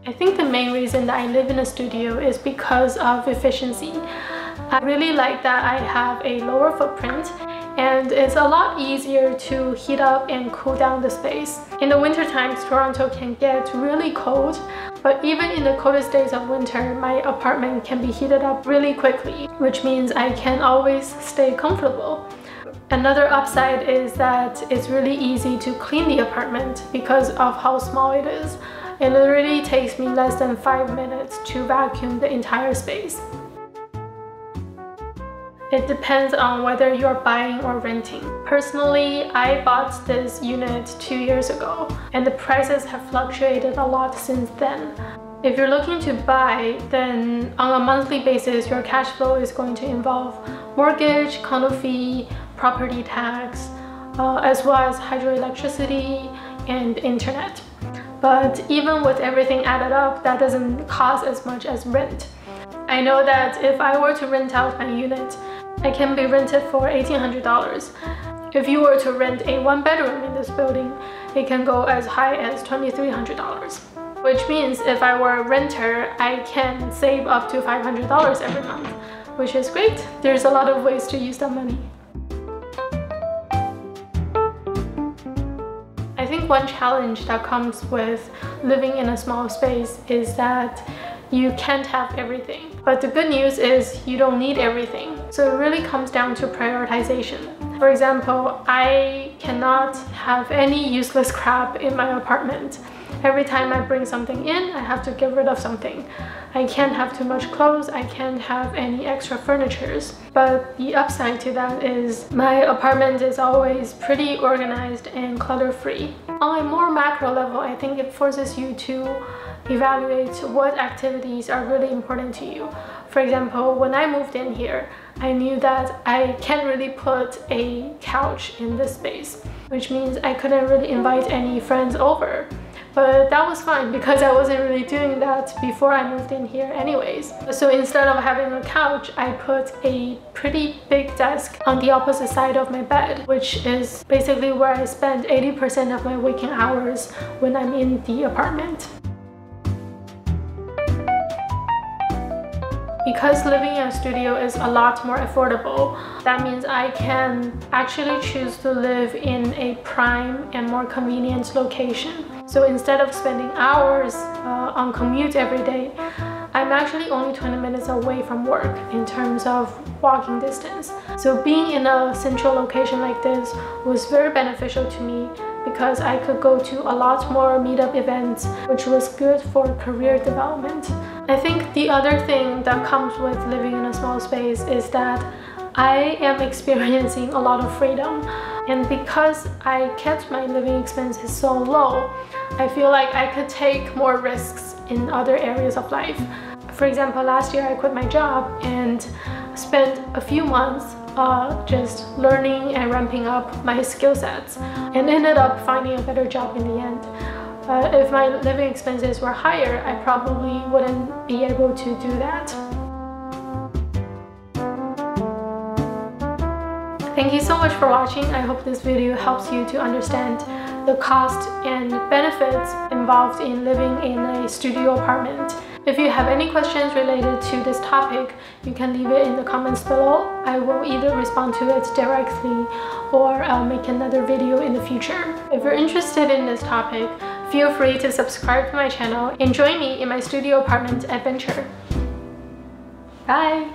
I think the main reason that I live in a studio is because of efficiency. I really like that I have a lower footprint and it's a lot easier to heat up and cool down the space. In the winter times, Toronto can get really cold, but even in the coldest days of winter, my apartment can be heated up really quickly, which means I can always stay comfortable. Another upside is that it's really easy to clean the apartment because of how small it is. It literally takes me less than 5 minutes to vacuum the entire space. It depends on whether you're buying or renting. Personally, I bought this unit 2 years ago, and the prices have fluctuated a lot since then. If you're looking to buy, then on a monthly basis, your cash flow is going to involve mortgage, condo fee, property tax, as well as hydroelectricity and internet. But even with everything added up, that doesn't cost as much as rent. I know that if I were to rent out my unit, I can be rented for $1,800. If you were to rent a one-bedroom in this building, it can go as high as $2,300. Which means if I were a renter, I can save up to $500 every month, which is great. There's a lot of ways to use that money. I think one challenge that comes with living in a small space is that you can't have everything. But the good news is you don't need everything. So it really comes down to prioritization. For example, I cannot have any useless crap in my apartment. Every time I bring something in, I have to get rid of something. I can't have too much clothes, I can't have any extra furnitures. But the upside to that is my apartment is always pretty organized and clutter-free. On a more macro level, I think it forces you to evaluate what activities are really important to you. For example, when I moved in here, I knew that I can't really put a couch in this space, which means I couldn't really invite any friends over. But that was fine because I wasn't really doing that before I moved in here anyways. So instead of having a couch, I put a pretty big desk on the opposite side of my bed, which is basically where I spend 80% of my waking hours when I'm in the apartment. Because living in a studio is a lot more affordable, that means I can actually choose to live in a prime and more convenient location. So instead of spending hours on commute every day, I'm actually only 20 minutes away from work in terms of walking distance. So being in a central location like this was very beneficial to me because I could go to a lot more meetup events, which was good for career development. I think the other thing that comes with living in a small space is that I am experiencing a lot of freedom. And because I kept my living expenses so low, I feel like I could take more risks in other areas of life. For example, last year I quit my job and spent a few months just learning and ramping up my skill sets and ended up finding a better job in the end. If my living expenses were higher, I probably wouldn't be able to do that. Thank you so much for watching. I hope this video helps you to understand the cost and benefits involved in living in a studio apartment. If you have any questions related to this topic, you can leave it in the comments below. I will either respond to it directly or I'll make another video in the future. If you're interested in this topic, feel free to subscribe to my channel and join me in my studio apartment adventure. Bye!